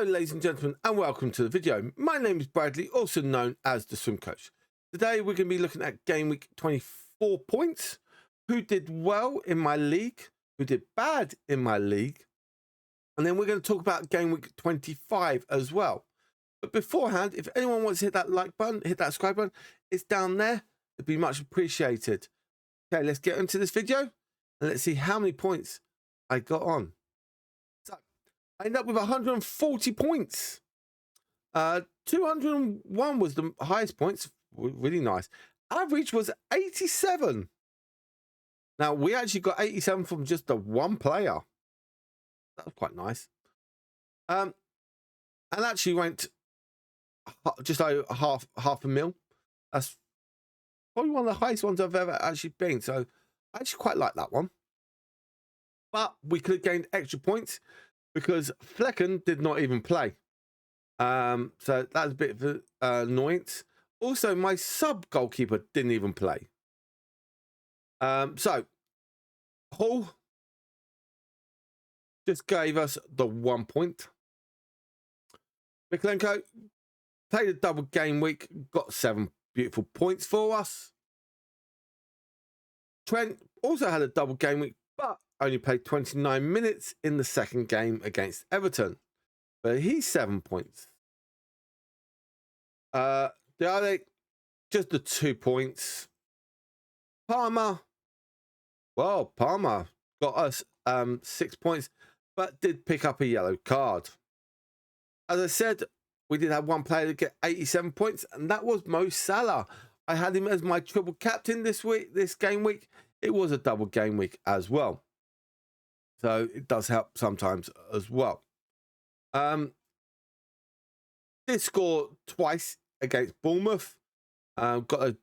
Hello ladies and gentlemen, and welcome to the video. My name is Bradley, also known as the Swim Coach. Today we're going to be looking at Game Week 24 points, who did well in my league, who did bad in my league, and then we're going to talk about Game Week 25 as well. But beforehand, if anyone wants to hit that like button, hit that subscribe button, it's down there. It'd be much appreciated. Okay, let's get into this video and let's see how many points I got on. So I ended up with 140 points. 201 was the highest points. Really nice. Average was 87. Now, we actually got 87 from just the one player. That was quite nice. And actually went just over half a mil. That's probably one of the highest ones I've ever actually been. So I actually quite like that one. But we could have gained extra points because Flecken did not even play. So that's a bit of an annoyance. Also, my sub goalkeeper didn't even play. So Hull just gave us the 1 point. Miklenko played a double game week, got 7 beautiful points for us. Trent also had a double game week, but only played 29 minutes in the second game against Everton. But he's 7 points. Diallo, just the 2 points. Palmer, well, Palmer got us 6 points, but did pick up a yellow card. As I said, we did have one player to get 87 points, and that was Mo Salah. I had him as my triple captain this game week. It was a double game week as well. So it does help sometimes as well. Did score twice against Bournemouth. Got a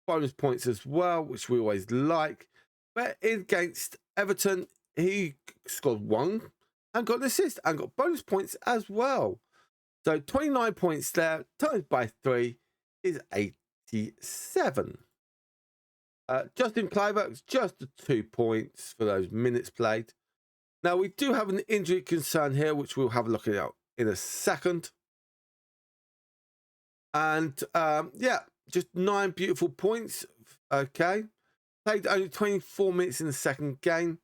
bonus points as well, which we always like. But against Everton, he scored 1 and got an assist and got bonus points as well. So 29 points there, times by 3 is 87. Justin Kluivert's just the 2 points for those minutes played. Now, we do have an injury concern here, which we'll have a look at in a second. And yeah, just 9 beautiful points. Okay. Played only 24 minutes in the second game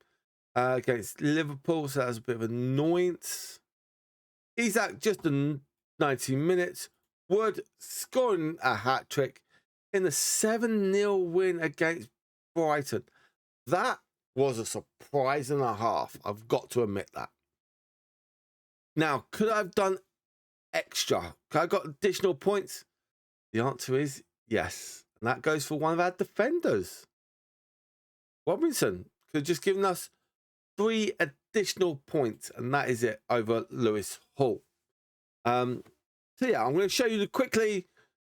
against Liverpool, so that was a bit of an annoyance. Isaac just 90 minutes. Wood scoring a hat-trick in the 7-0 win against Brighton. That was a surprise and a half. I've got to admit that. Now, could I have done extra? Could I got additional points? The answer is yes. And that goes for one of our defenders. Robinson could have just given us 3 additional points, and that is it over Lewis Hall. So yeah, I'm going to show you quickly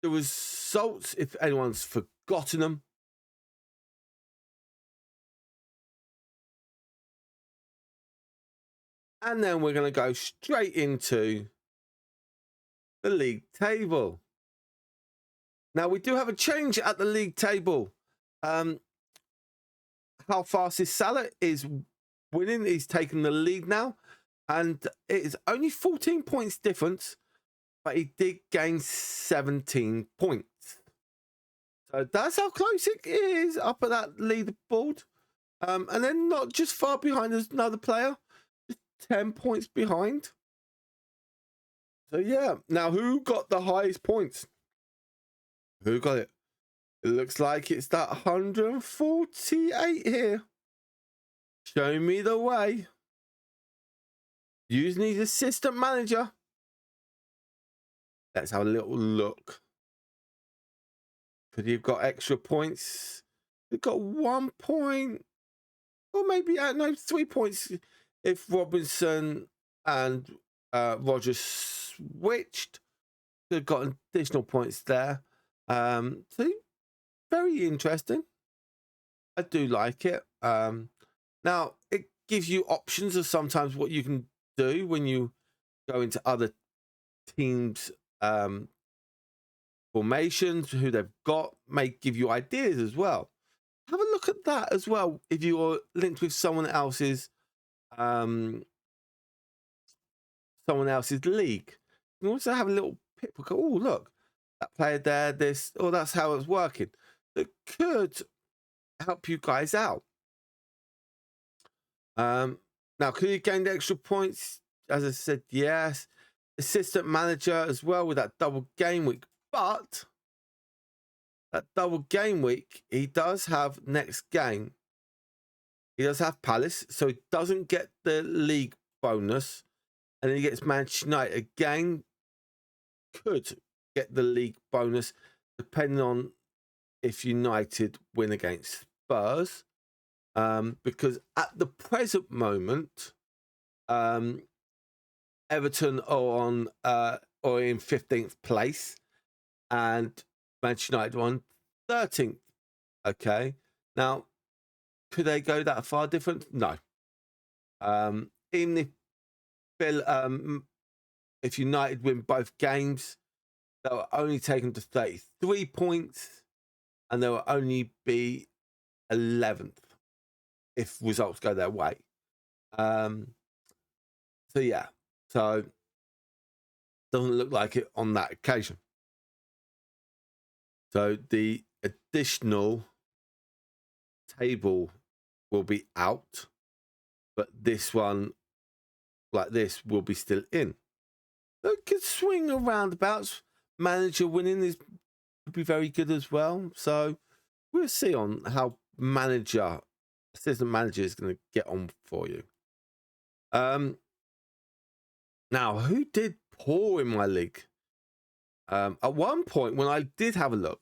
the results if anyone's forgotten them. And then we're going to go straight into the league table. Now, we do have a change at the league table. How fast is Salah is winning. He's taken the lead now. And it is only 14 points difference, but he did gain 17 points. So that's how close it is up at that leaderboard. And then not just far behind, there's another player. 10 points behind. So yeah, now who got the highest points? Who got it? It looks like it's that 148 here. Show me the way. Using his assistant manager. Let's have a little look. Could he have got extra points? He got 1 point. Or maybe, no, 3 points. If Robinson and Rogers switched, could have got additional points there. So very interesting. I do like it. Now it gives you options of sometimes what you can do when you go into other teams' formations, who they've got, may give you ideas as well. Have a look at that as well if you're linked with someone else's someone else's league. You also have a little pip. Oh, look, that player there, this, oh, that's how it's working. That could help you guys out. Now, could you gain extra points? As I said, yes. Assistant manager as well with that double game week. But that double game week, he does have next game. He does have Palace, so he doesn't get the league bonus. And then he gets Manchester United again. Could get the league bonus depending on if United win against Spurs. Because at the present moment, Everton are on or in 15th place, and Manchester United on 13th. Okay, now could they go that far different? No. Even if United win both games, they'll only take them to 33 points, and they will only be 11th if results go their way. So yeah, so doesn't look like it on that occasion. So the additional table will be out, but this one, like this, will be still in. So it could swing around about. Manager winning is could be very good as well. So we'll see on how assistant manager is going to get on for you. Now, who did poor in my league? At one point, when I did have a look,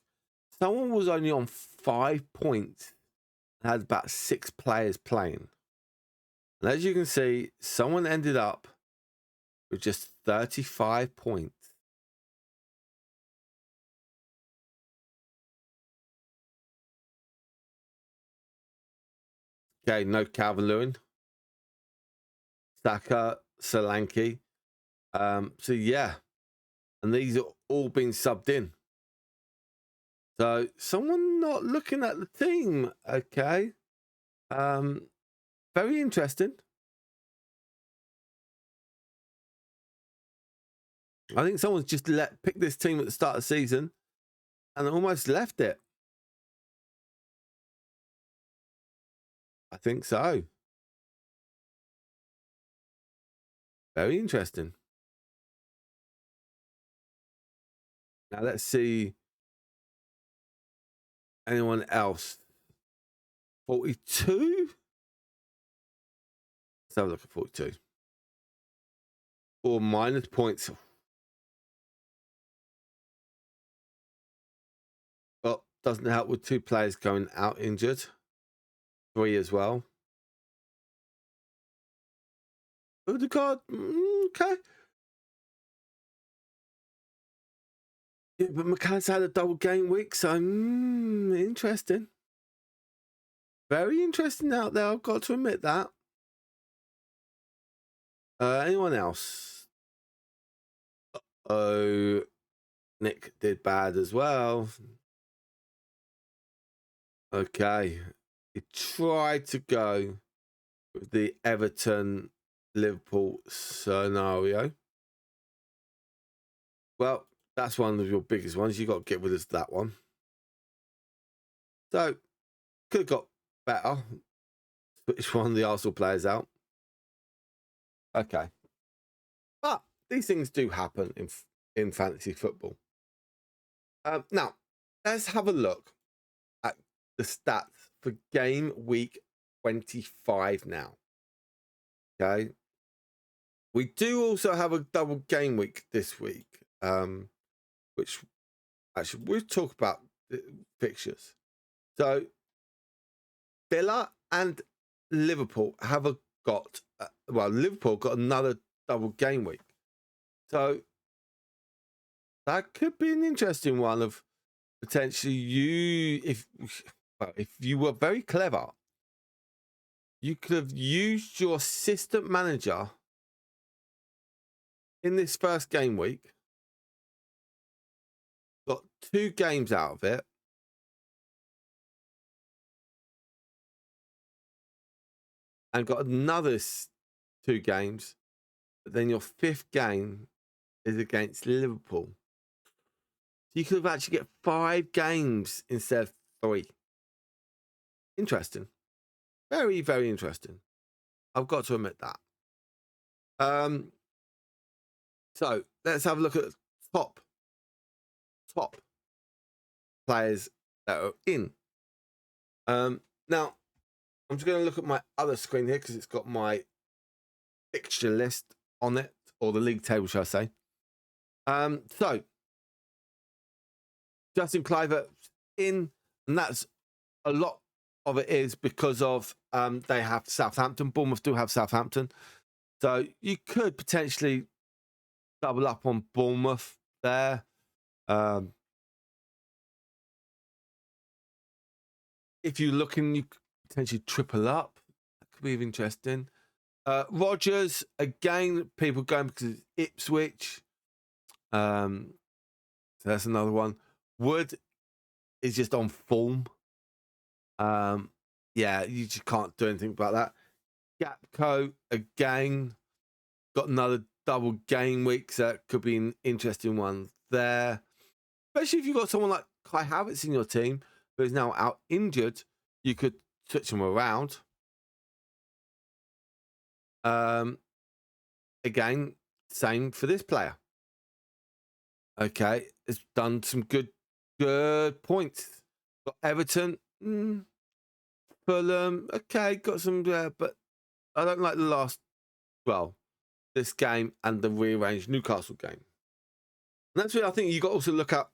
someone was only on 5 points and had about 6 players playing. And as you can see, someone ended up with just 35 points. Okay, no Calvert-Lewin, Saka, Solanke. So yeah, and these are all being subbed in. So someone not looking at the team. Okay, very interesting. I think someone's just picked this team at the start of the season and almost left it. I think so. Very interesting. Now let's see anyone else. 42? Let's have a look at 42. Or minus points. Well, doesn't help with 2 players going out injured. 3 as well. Odegaard, okay. Yeah, but McCann's had a double game week, so interesting. Very interesting out there, I've got to admit that. Anyone else? Oh, Nick did bad as well. Okay. He tried to go with the Everton Liverpool scenario. Well, that's one of your biggest ones. You got to get rid of that one. So, could have got better. Switch one of the Arsenal players out. Okay. But these things do happen in fantasy football. Now, let's have a look at the stats for game week 25 now. Okay. We do also have a double game week this week, which actually we'll talk about the fixtures. So Villa and Liverpool have Liverpool got another double game week. So that could be an interesting one of potentially if you were very clever, you could have used your assistant manager in this first game week, got 2 games out of it, and got another 2 games, but then your 5th game is against Liverpool. So you could have actually get 5 games instead of 3. Interesting. Very, very interesting. I've got to admit that. So let's have a look at top players that are in. Now, I'm just going to look at my other screen here because it's got my fixture list on it, or the league table, shall I say. So, Justin Kluivert in, and that's a lot of it is because of they have Southampton. Bournemouth do have Southampton. So you could potentially double up on Bournemouth there. If you're looking, you could potentially triple up. That could be interesting. Rodgers, again, people going because it's Ipswich. So that's another one. Wood is just on form. Yeah, you just can't do anything about that. Gapco, again, got another double game week, so that could be an interesting one there. Especially if you've got someone like Kai Havertz in your team who is now out injured, you could switch him around. Again, same for this player. Okay, it's done some good points. Got Everton, Fulham, okay, got some there, but I don't like the last, this game and the rearranged Newcastle game. And that's what I think you got to also look at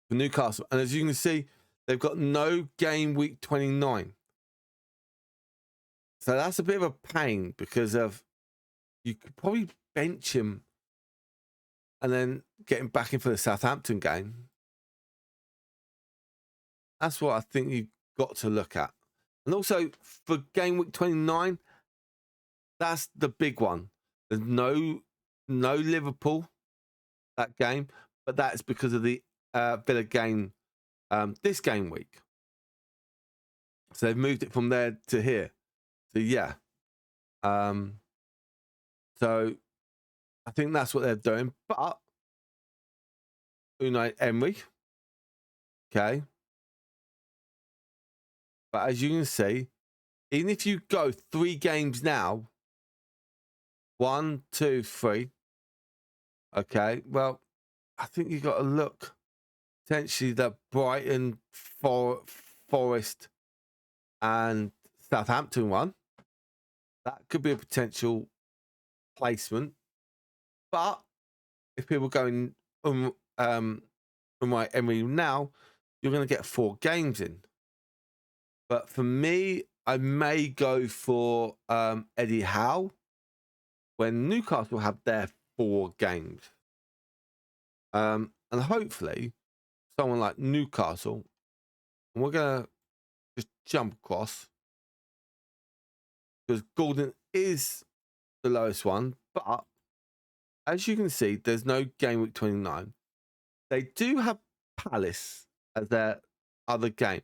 for Newcastle. And as you can see, they've got no game week 29. So that's a bit of a pain because of you could probably bench him and then get him back in for the Southampton game. That's what I think you've got to look at. And also for game week 29, that's the big one. There's no Liverpool that game, but that's because of the Villa game this game week. So they've moved it from there to here. So yeah. So I think that's what they're doing. But Unai Emery, okay. But as you can see, even if you go 3 games now, 1, 2, 3. Okay, well, I think you got to look potentially that Brighton, Forest, and Southampton one. That could be a potential placement. But if people going my Emery now, you're going to get 4 games in. But for me, I may go for Eddie Howe when Newcastle have their 4 games. And hopefully someone like Newcastle, and we're going to just jump across because Gordon is the lowest one. But as you can see, there's no game week 29. They do have Palace as their other game.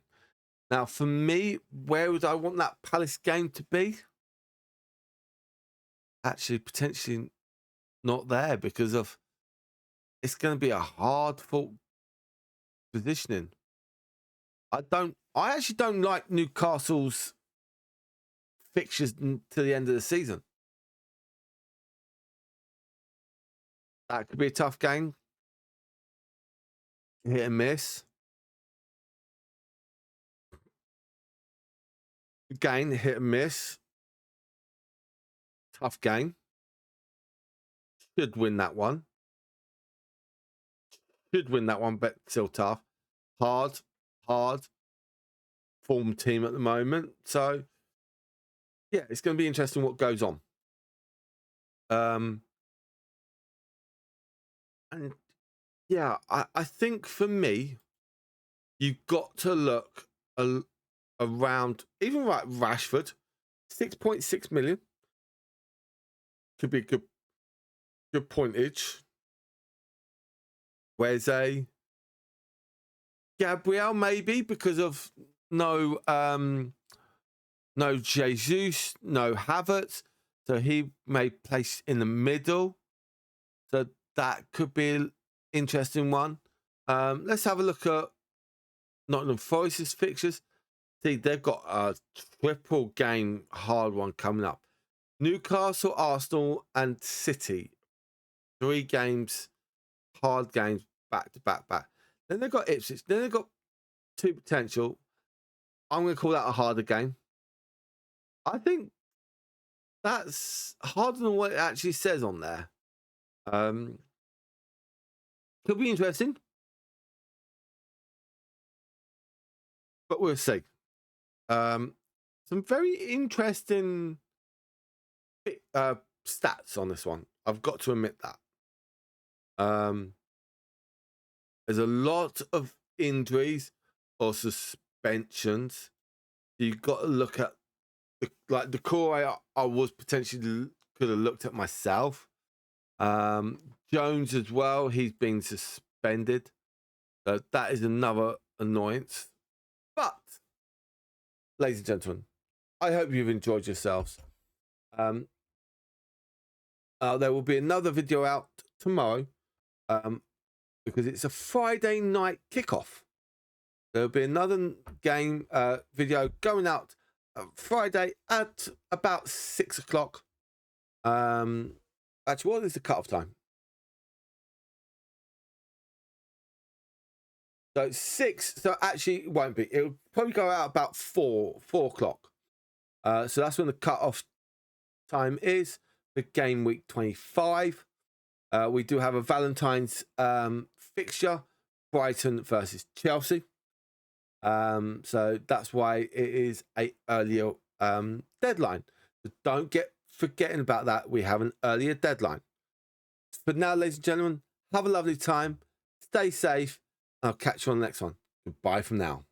Now, for me, where would I want that Palace game to be? Actually, potentially not there because of it's going to be a hard fought positioning. I actually don't like Newcastle's fixtures to the end of the season. That could be a tough game. Hit and miss. Again, hit and miss. Tough game. Should win that one. Should win that one, but still tough. Hard form team at the moment. So, yeah, it's going to be interesting what goes on. And, yeah, I think for me, you've got to look around, even like Rashford, 6.6 million. Could be a good pointage. Where's a Gabriel maybe because of no Jesus, no Havertz. So he may place in the middle. So that could be an interesting one. Let's have a look at Nottingham Forest's fixtures. See, they've got a triple game hard one coming up. Newcastle, Arsenal, and City. 3 games, hard games, back to back. Then they've got Ipswich. Then they've got 2 potential. I'm going to call that a harder game. I think that's harder than what it actually says on there. Could be interesting, but we'll see. Some very interesting stats on this one. I've got to admit that. There's a lot of injuries or suspensions. You've got to look at the core I was potentially could have looked at myself. Jones as well, he's been suspended. So that is another annoyance. But, ladies and gentlemen, I hope you've enjoyed yourselves. There will be another video out tomorrow because it's a Friday night kickoff. There'll be another game video going out Friday at about 6 o'clock. Actually, what is the cut-off time? So 6. So actually, it won't be. It'll probably go out about 4 o'clock. So that's when the cut-off time is for game week 25. We do have a Valentine's fixture, Brighton versus Chelsea. So that's why it is an earlier deadline. So don't get forgetting about that. We have an earlier deadline. But now, ladies and gentlemen, have a lovely time. Stay safe. I'll catch you on the next one. Goodbye from now.